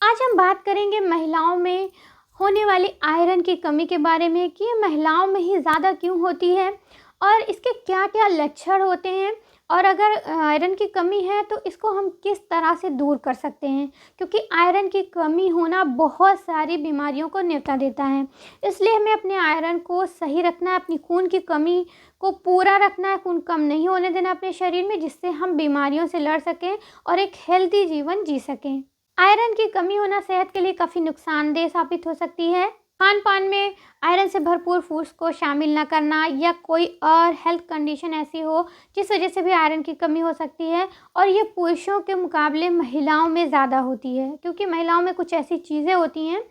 आज हम बात करेंगे महिलाओं में होने वाली आयरन की कमी के बारे में कि ये महिलाओं में ही ज़्यादा क्यों होती है और इसके क्या-क्या लक्षण होते हैं और अगर आयरन की कमी है तो इसको हम किस तरह से दूर कर सकते हैं, क्योंकि आयरन की कमी होना बहुत सारी बीमारियों को न्योता देता है। इसलिए हमें अपने आयरन को सही रखना है, अपनी खून की कमी को पूरा रखना है, खून कम नहीं होने देना अपने शरीर में, जिससे हम बीमारियों से लड़ सकें और एक हेल्दी जीवन जी सकें। आयरन की कमी होना सेहत के लिए काफ़ी नुकसानदेह साबित हो सकती है। खान-पान में आयरन से भरपूर फूड्स को शामिल ना करना या कोई और हेल्थ कंडीशन ऐसी हो जिस वजह से भी आयरन की कमी हो सकती है, और ये पुरुषों के मुकाबले महिलाओं में ज़्यादा होती है, क्योंकि महिलाओं में कुछ ऐसी चीज़ें होती हैं,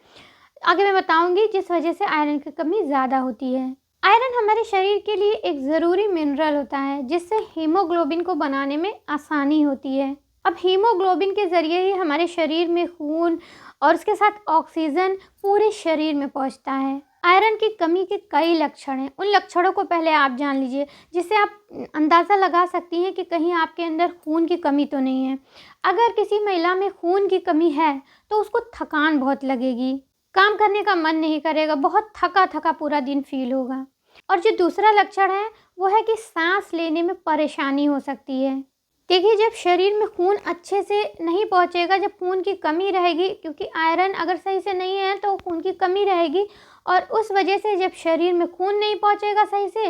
आगे मैं बताऊँगी, जिस वजह से आयरन की कमी ज़्यादा होती है। आयरन हमारे शरीर के लिए एक ज़रूरी मिनरल होता है, जिससे हीमोग्लोबिन को बनाने में आसानी होती है। अब हीमोग्लोबिन के ज़रिए ही हमारे शरीर में खून और उसके साथ ऑक्सीजन पूरे शरीर में पहुंचता है। आयरन की कमी के कई लक्षण हैं। उन लक्षणों को पहले आप जान लीजिए, जिससे आप अंदाज़ा लगा सकती हैं कि कहीं आपके अंदर खून की कमी तो नहीं है। अगर किसी महिला में खून की कमी है तो उसको थकान बहुत लगेगी, काम करने का मन नहीं करेगा, बहुत थका-थका पूरा दिन फ़ील होगा। और जो दूसरा लक्षण है वो है कि सांस लेने में परेशानी हो सकती है। देखिए, जब शरीर में खून अच्छे से नहीं पहुँचेगा, जब खून की कमी रहेगी, क्योंकि आयरन अगर सही से नहीं है तो खून की कमी रहेगी, और उस वजह से जब शरीर में खून नहीं पहुँचेगा सही से,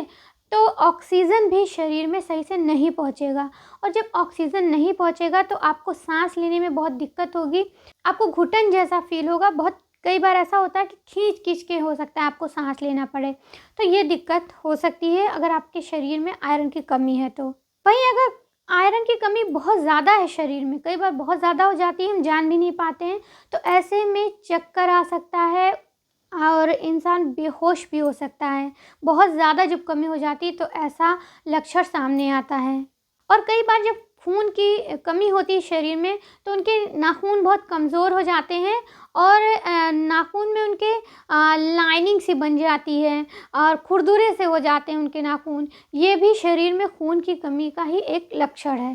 तो ऑक्सीजन भी शरीर में सही से नहीं पहुँचेगा, और जब ऑक्सीजन नहीं पहुँचेगा तो आपको सांस लेने में बहुत दिक्कत होगी, आपको घुटन जैसा फ़ील होगा। बहुत कई बार ऐसा होता है कि खींच-खींच के हो सकता है आपको सांस लेना पड़े, तो ये दिक्कत हो सकती है अगर आपके शरीर में आयरन की कमी है तो। वहीं अगर आयरन की कमी बहुत ज़्यादा है शरीर में, कई बार बहुत ज़्यादा हो जाती है, हम जान भी नहीं पाते हैं, तो ऐसे में चक्कर आ सकता है और इंसान बेहोश भी हो सकता है। बहुत ज़्यादा जब कमी हो जाती है तो ऐसा लक्षण सामने आता है। और कई बार जब खून की कमी होती है शरीर में तो उनके नाखून बहुत कमज़ोर हो जाते हैं, और नाखून में उनके लाइनिंग सी बन जाती है और खुरदुरे से हो जाते हैं उनके नाखून। ये भी शरीर में खून की कमी का ही एक लक्षण है।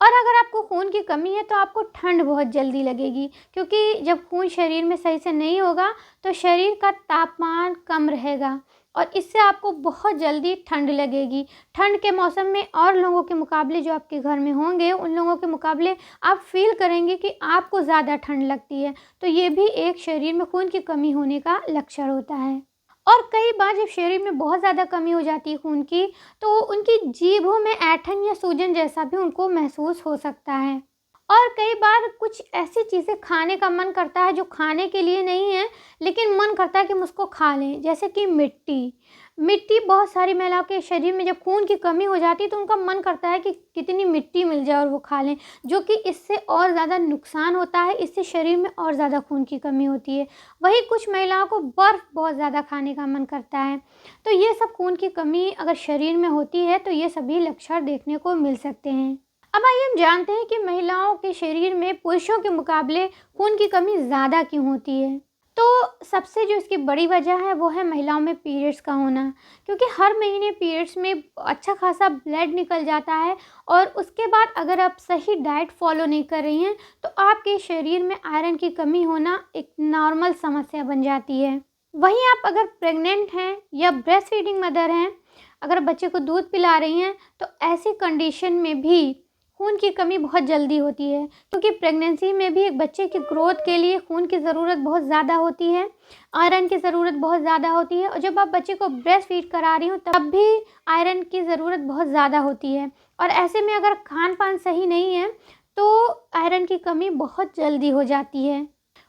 और अगर आपको खून की कमी है तो आपको ठंड बहुत जल्दी लगेगी, क्योंकि जब खून शरीर में सही से नहीं होगा तो शरीर का तापमान कम रहेगा, और इससे आपको बहुत जल्दी ठंड लगेगी। ठंड के मौसम में और लोगों के मुकाबले, जो आपके घर में होंगे उन लोगों के मुकाबले, आप फ़ील करेंगे कि आपको ज़्यादा ठंड लगती है। तो ये भी एक शरीर में खून की कमी होने का लक्षण होता है। और कई बार जब शरीर में बहुत ज़्यादा कमी हो जाती है खून की, तो उनकी जीभों में ऐंठन या सूजन जैसा भी उनको महसूस हो सकता है। और कई बार कुछ ऐसी चीज़ें खाने का मन करता है जो खाने के लिए नहीं है, लेकिन मन करता है कि हम उसको खा लें, जैसे कि मिट्टी। मिट्टी बहुत सारी महिलाओं के शरीर में जब खून की कमी हो जाती है तो उनका मन करता है कि कितनी मिट्टी मिल जाए और वो खा लें, जो कि इससे और ज़्यादा नुकसान होता है, इससे शरीर में और ज़्यादा खून की कमी होती है। वहीं कुछ महिलाओं को बर्फ़ बहुत ज़्यादा खाने का मन करता है। तो ये सब खून की कमी अगर शरीर में होती है तो ये सभी लक्षण देखने को मिल सकते हैं। अब आइए हम जानते हैं कि महिलाओं के शरीर में पुरुषों के मुकाबले खून की कमी ज़्यादा क्यों होती है। तो सबसे जो इसकी बड़ी वजह है वो है महिलाओं में पीरियड्स का होना, क्योंकि हर महीने पीरियड्स में अच्छा खासा ब्लड निकल जाता है, और उसके बाद अगर आप सही डाइट फॉलो नहीं कर रही हैं तो आपके शरीर में आयरन की कमी होना एक नॉर्मल समस्या बन जाती है। वहीं आप अगर प्रेग्नेंट हैं या ब्रेस्ट फीडिंग मदर हैं, अगर बच्चे को दूध पिला रही हैं, तो ऐसी कंडीशन में भी खून की कमी बहुत जल्दी होती है, क्योंकि प्रेगनेंसी में भी एक बच्चे की ग्रोथ के लिए खून की ज़रूरत बहुत ज़्यादा होती है, आयरन की ज़रूरत बहुत ज़्यादा होती है, और जब आप बच्चे को ब्रेस्ट फीड करा रही हो तब भी आयरन की ज़रूरत बहुत ज़्यादा होती है। और ऐसे में अगर खान पान सही नहीं है तो आयरन की कमी बहुत जल्दी हो जाती है।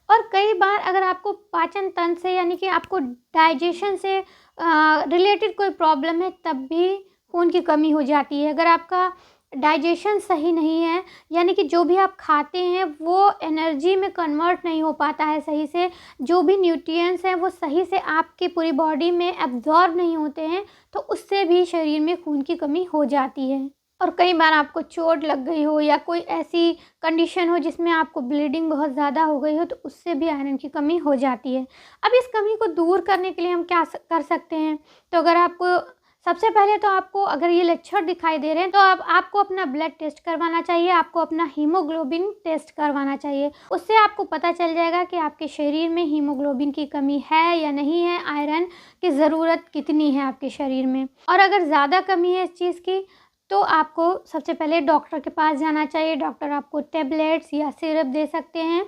और कई बार अगर आपको पाचन तंत्र से, यानी कि आपको डाइजेशन से रिलेटेड कोई प्रॉब्लम है, तब भी खून की कमी हो जाती है। अगर आपका डाइजेशन सही नहीं है, यानी कि जो भी आप खाते हैं वो एनर्जी में कन्वर्ट नहीं हो पाता है सही से, जो भी न्यूट्रिएंट्स हैं वो सही से आपकी पूरी बॉडी में एब्जॉर्ब नहीं होते हैं, तो उससे भी शरीर में खून की कमी हो जाती है। और कई बार आपको चोट लग गई हो या कोई ऐसी कंडीशन हो जिसमें आपको ब्लीडिंग बहुत ज़्यादा हो गई हो, तो उससे भी आयरन की कमी हो जाती है। अब इस कमी को दूर करने के लिए हम क्या कर सकते हैं, तो अगर आपको सबसे पहले तो आपको अगर ये लक्षण दिखाई दे रहे हैं तो आपको अपना ब्लड टेस्ट करवाना चाहिए, आपको अपना हीमोग्लोबिन टेस्ट करवाना चाहिए। उससे आपको पता चल जाएगा कि आपके शरीर में हीमोग्लोबिन की कमी है या नहीं है, आयरन की ज़रूरत कितनी है आपके शरीर में। और अगर ज़्यादा कमी है इस चीज़ की तो आपको सबसे पहले डॉक्टर के पास जाना चाहिए। डॉक्टर आपको टैबलेट्स या सिरप दे सकते हैं,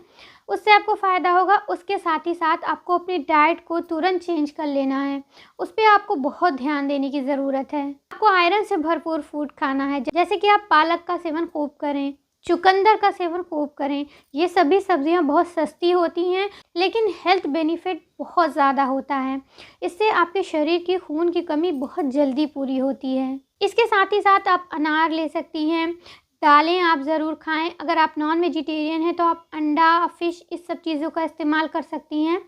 उससे आपको फ़ायदा होगा। उसके साथ ही साथ आपको अपनी डाइट को तुरंत चेंज कर लेना है, उस पे आपको बहुत ध्यान देने की ज़रूरत है। आपको आयरन से भरपूर फूड खाना है, जैसे कि आप पालक का सेवन खूब करें, चुकंदर का सेवन खूब करें। ये सभी सब्जियां बहुत सस्ती होती हैं लेकिन हेल्थ बेनिफिट बहुत ज़्यादा होता है। इससे आपके शरीर की खून की कमी बहुत जल्दी पूरी होती है। इसके साथ ही साथ आप अनार ले सकती हैं, दालें आप ज़रूर खाएं। अगर आप नॉन वेजिटेरियन हैं तो आप अंडा, फ़िश इस सब चीज़ों का इस्तेमाल कर सकती हैं।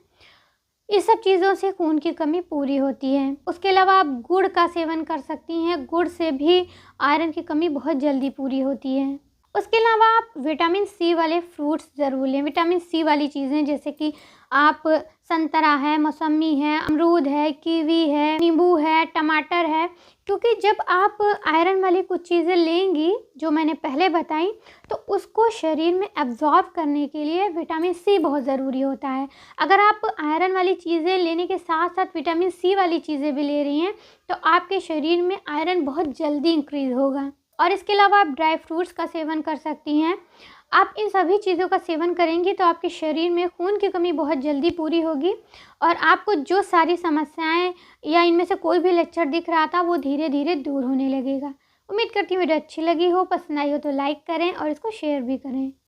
इस सब चीज़ों से खून की कमी पूरी होती है। उसके अलावा आप गुड़ का सेवन कर सकती हैं, गुड़ से भी आयरन की कमी बहुत जल्दी पूरी होती है। उसके अलावा आप विटामिन सी वाले फ्रूट्स ज़रूर लें। विटामिन सी वाली चीज़ें जैसे कि आप संतरा है, मौसम्मी है, अमरूद है, कीवी है, नींबू है, टमाटर है। क्योंकि जब आप आयरन वाली कुछ चीज़ें लेंगी जो मैंने पहले बताई तो उसको शरीर में एब्ज़ॉर्ब करने के लिए विटामिन सी बहुत ज़रूरी होता है। अगर आप आयरन वाली चीज़ें लेने के साथ साथ विटामिन सी वाली चीज़ें भी ले रही हैं तो आपके शरीर में आयरन बहुत जल्दी इंक्रीज़ होगा। और इसके अलावा आप ड्राई फ्रूट्स का सेवन कर सकती हैं। आप इन सभी चीज़ों का सेवन करेंगी तो आपके शरीर में खून की कमी बहुत जल्दी पूरी होगी और आपको जो सारी समस्याएं या इनमें से कोई भी लक्षण दिख रहा था वो धीरे धीरे दूर होने लगेगा। उम्मीद करती हूँ वीडियो अच्छी लगी हो, पसंद आई हो तो लाइक करें और इसको शेयर भी करें।